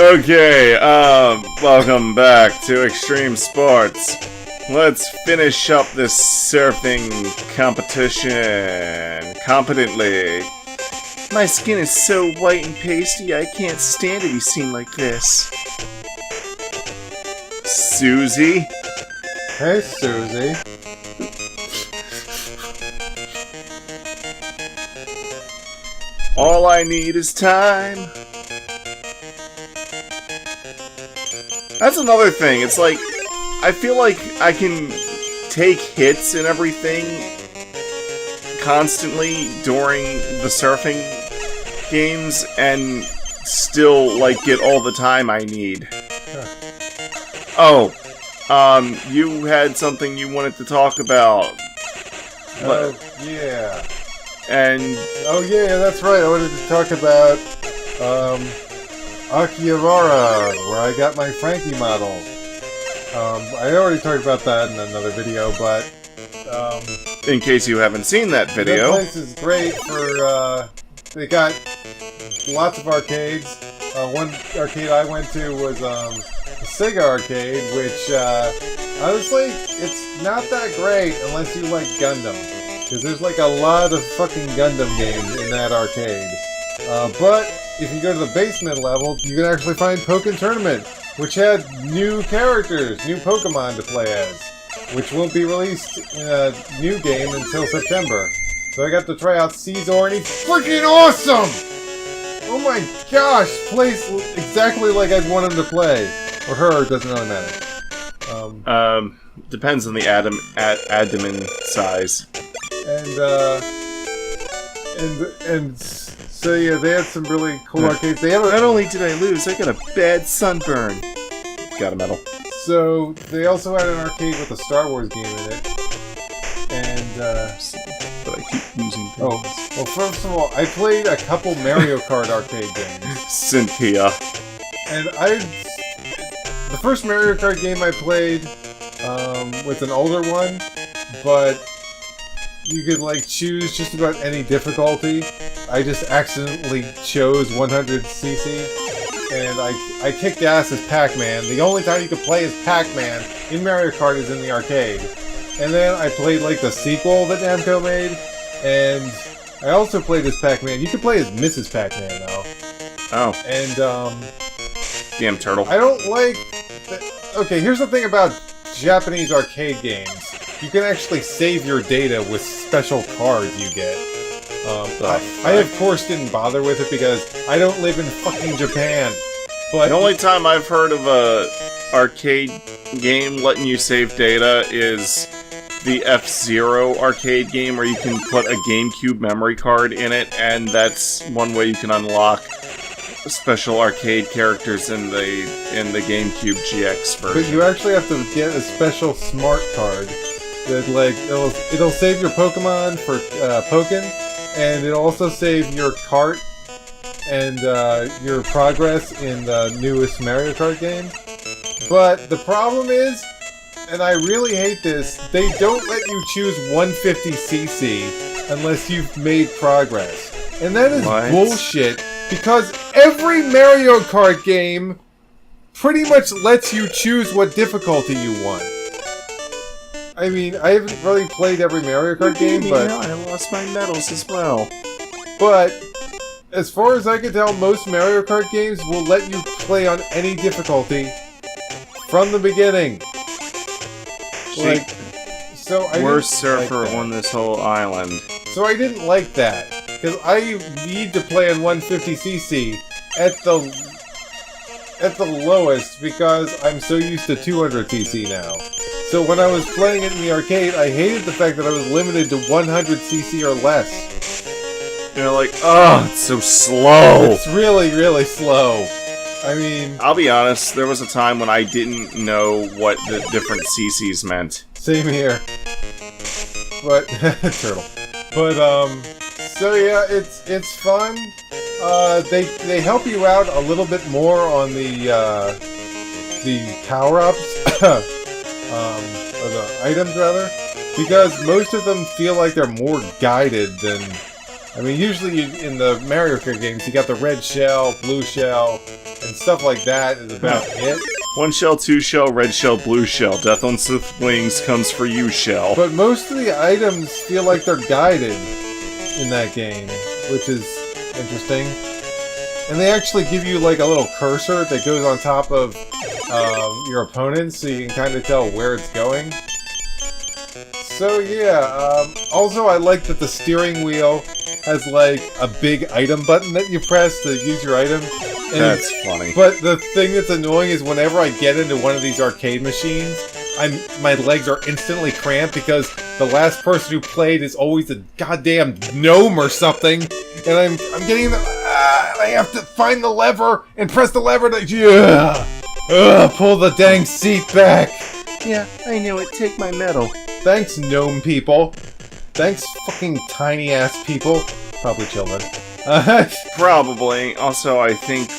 Okay, welcome back to Extreme Sports. Let's finish up this surfing competition competently. My skin is so white and pasty, I can't stand to be seen like this. Susie? Hey, Susie. All I need is time. That's another thing. It's like, I feel like I can take hits and everything constantly during the surfing games and still, like, get all the time I need. Huh. Oh, you had something you wanted to talk about. Oh, yeah. And... Oh, yeah, that's right. I wanted to talk about, Akihabara, where I got my Frankie model. I already talked about that in another video, but, in case you haven't seen that video... That place is great for, they got lots of arcades. One arcade I went to was, the Sega arcade, which, honestly, it's not that great unless you like Gundam. Because there's like a lot of fucking Gundam games in that arcade. But if you go to the basement level, you can actually find Pokken Tournament, which had new characters, new Pokemon to play as, which won't be released in a new game until September. So I got to try out Caesar, and he's freaking awesome! Oh my gosh, plays exactly like I'd want him to play. Or her, it doesn't really matter. Depends on the abdomen size. And so yeah, they had some really cool arcades. They have Not only did I lose, I got a bad sunburn. Got a medal. So they also had an arcade with a Star Wars game in it. And But I keep losing things. well, first of all, I played a couple Mario Kart arcade games. Cynthia. And the first Mario Kart game I played was an older one, but you could like choose just about any difficulty. I just accidentally chose 100cc, and I kicked ass as Pac-Man. The only time you could play as Pac-Man in Mario Kart is in the arcade. And then I played like the sequel that Namco made, and I also played as Pac-Man. You could play as Mrs. Pac-Man now. Oh. And Damn turtle. I don't like... Okay, here's the thing about Japanese arcade games. You can actually save your data with special cards you get. I of course didn't bother with it because I don't live in fucking Japan. But the only time I've heard of a arcade game letting you save data is the F-Zero arcade game where you can put a GameCube memory card in it, and that's one way you can unlock special arcade characters in the GameCube GX version. But you actually have to get a special smart card that like it'll save your Pokemon for Pokken, and it'll also save your cart and your progress in the newest Mario Kart game. But the problem is, and I really hate this, they don't let you choose 150cc unless you've made progress. And that is bullshit, because every Mario Kart game pretty much lets you choose what difficulty you want. I mean, I haven't really played every Mario Kart game, but... I lost my medals as well. But, as far as I can tell, most Mario Kart games will let you play on any difficulty from the beginning. Like, so I worst surfer on this whole island. So I didn't like that, because I need to play on 150cc at the lowest, because I'm so used to 200cc now. So when I was playing it in the arcade, I hated the fact that I was limited to 100cc or less. You're like, oh, it's so slow. It's really, really slow. I mean... I'll be honest, there was a time when I didn't know what the different CCs meant. Same here. But... turtle. But, so yeah, it's fun. They help you out a little bit more on the power-ups. Or the items, rather. Because most of them feel like they're more guided than I mean, usually in the Mario Kart games, you got the red shell, blue shell, and stuff like that is about it. 1 shell, 2 shell, red shell, blue shell. Death on Sith Wings comes for you, shell. But most of the items feel like they're guided in that game, which is interesting. And they actually give you like a little cursor that goes on top of your opponent, so you can kind of tell where it's going. So yeah, also I like that the steering wheel has like a big item button that you press to use your item. And, that's funny. But the thing that's annoying is whenever I get into one of these arcade machines, my legs are instantly cramped because the last person who played is always a goddamn gnome or something, and I'm getting in the and I have to find the lever and press the lever to pull the dang seat back. Yeah, I knew it. Take my medal. Thanks, gnome people. Thanks, fucking tiny ass people. Probably children. Probably. Also, I think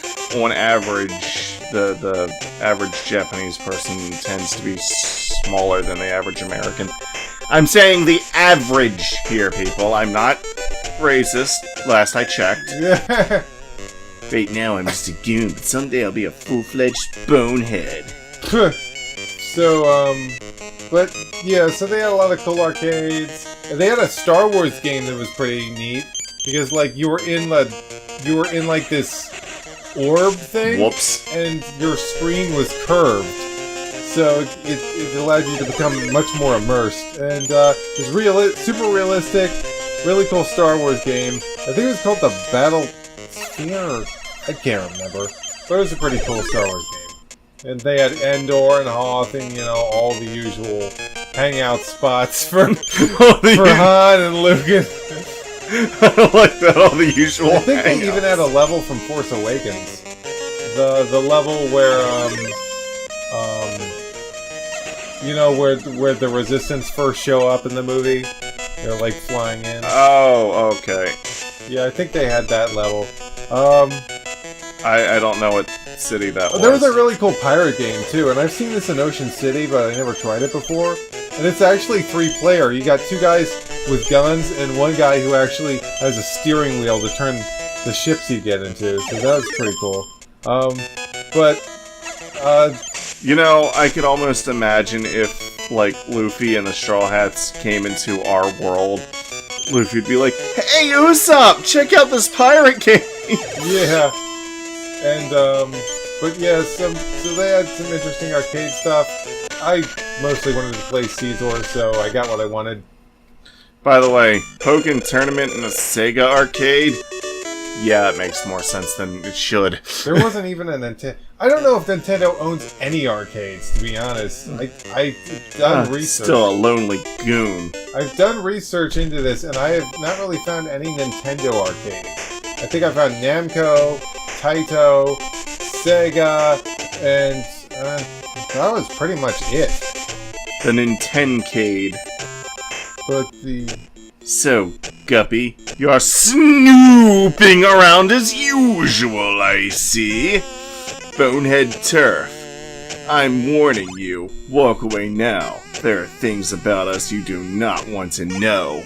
on average, the average Japanese person tends to be smaller than the average American. I'm saying the average here, people. I'm not racist. Last I checked. Yeah. Right now, I'm just a goon, but someday I'll be a full-fledged bonehead. So, but yeah, so they had a lot of cool arcades. And they had a Star Wars game that was pretty neat because, like, you were in like this orb thing. Whoops! And your screen was curved, so it allowed you to become much more immersed. And it was super realistic, really cool Star Wars game. I think it was called the Battle Sphere. I can't remember, but it was a pretty cool Star Wars game. And they had Endor and Hoth and, you know, all the usual hangout spots for Han and Luke. I don't like that, all the usual I think hangouts. They even had a level from Force Awakens. The level where, you know, where the Resistance first show up in the movie. They're, like, flying in. Oh, okay. Yeah, I think they had that level. I don't know what city that was. There was a really cool pirate game, too, and I've seen this in Ocean City, but I never tried it before. And it's actually 3-player. You got 2 guys with guns, and 1 guy who actually has a steering wheel to turn the ships you get into, so that was pretty cool. You know, I could almost imagine if, like, Luffy and the Straw Hats came into our world, Luffy would be like, "Hey, Usopp, check out this pirate game!" Yeah. And, but yeah, so they had some interesting arcade stuff. I mostly wanted to play Caesar, so I got what I wanted. By the way, Pokken Tournament in a Sega arcade? Yeah, it makes more sense than it should. There wasn't even a Nintendo. I don't know if Nintendo owns any arcades, to be honest. I've done research. Still a lonely goon. I've done research into this, and I have not really found any Nintendo arcades. I think I found Namco, Taito, Sega, and that was pretty much it. The Nintendcade. But the... So, Guppy, you're snooping around as usual, I see. Bonehead Turf. I'm warning you. Walk away now. There are things about us you do not want to know.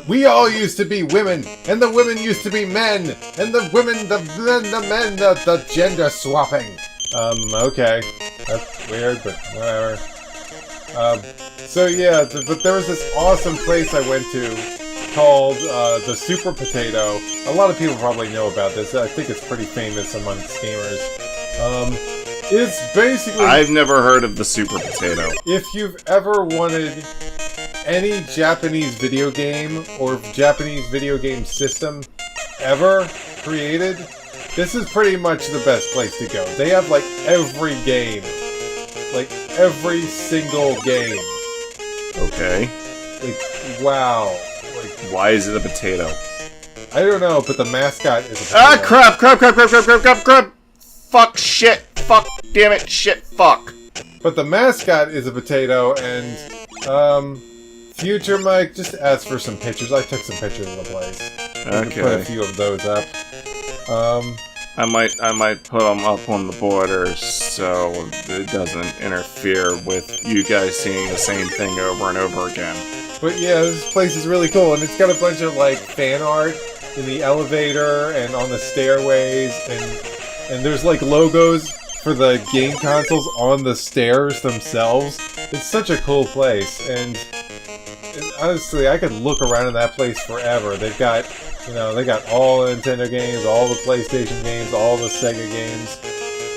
We all used to be women, and the women used to be men, and the women, the men, the gender swapping. Okay. That's weird, but whatever. So yeah, but there was this awesome place I went to called the Super Potato. A lot of people probably know about this. I think it's pretty famous amongst gamers. It's basically... I've never heard of the Super Potato. If you've ever wanted any Japanese video game or Japanese video game system ever created, this is pretty much the best place to go. They have like every game. Like every single game. Okay. Like, wow. Like, why is it a potato? I don't know, but the mascot is a potato. Ah, crap! Fuck, shit, fuck, damn it, shit, fuck. But the mascot is a potato, and, future Mike, just ask for some pictures. I took some pictures of the place. Okay. Put a few of those up. I might put them up on the border so it doesn't interfere with you guys seeing the same thing over and over again. But yeah, this place is really cool, and it's got a bunch of like fan art in the elevator and on the stairways, and there's like logos for the game consoles on the stairs themselves. It's such a cool place, and honestly, I could look around in that place forever. They've got, they got all the Nintendo games, all the PlayStation games, all the Sega games.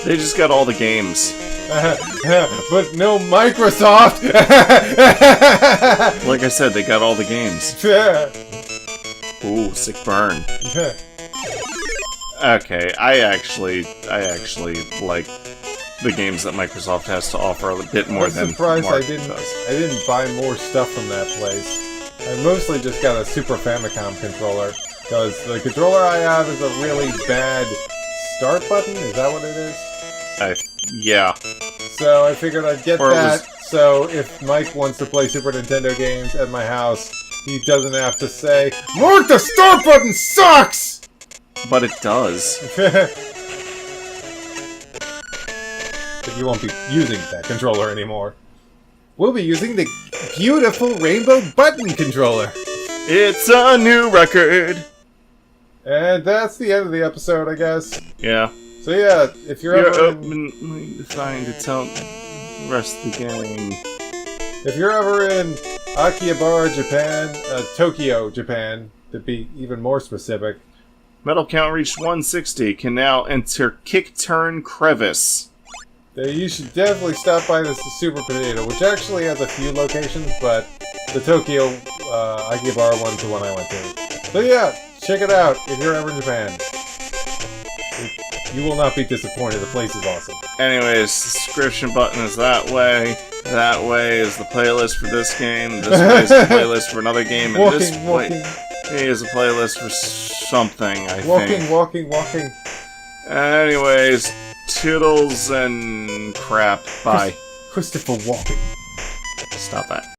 They just got all the games. But no Microsoft! Like I said, they got all the games. Ooh, sick burn. Okay, I actually like the games that Microsoft has to offer a bit more than surprised Mark I didn't does. I didn't buy more stuff from that place. I mostly just got a Super Famicom controller, because the controller I have is a really bad start button. Is that what it is? Yeah. So I figured I'd get Or it that, so if Mike wants to play Super Nintendo games at my house, he doesn't have to say, "Mark, the start button sucks!" But it does. But you won't be using that controller anymore. We'll be using the beautiful rainbow button controller. It's a new record. And that's the end of the episode, I guess. Yeah. So yeah, if you're ever openly deciding to tell the rest of the game. if you're ever in Akihabara, Japan, Tokyo, Japan, to be even more specific. Medal count reached 160. Can now enter Kick Turn Crevice. You should definitely stop by this Super Potato, which actually has a few locations, but the Tokyo Akihabara one's the one I went to. So yeah, check it out if you're ever in Japan. You will not be disappointed. The place is awesome. Anyways, subscription button is that way. That way is the playlist for this game. This way is the playlist for another game. And this way is a playlist for something, I think. Walking. Anyways, toodles and crap. Bye. Christopher Walken. Stop that.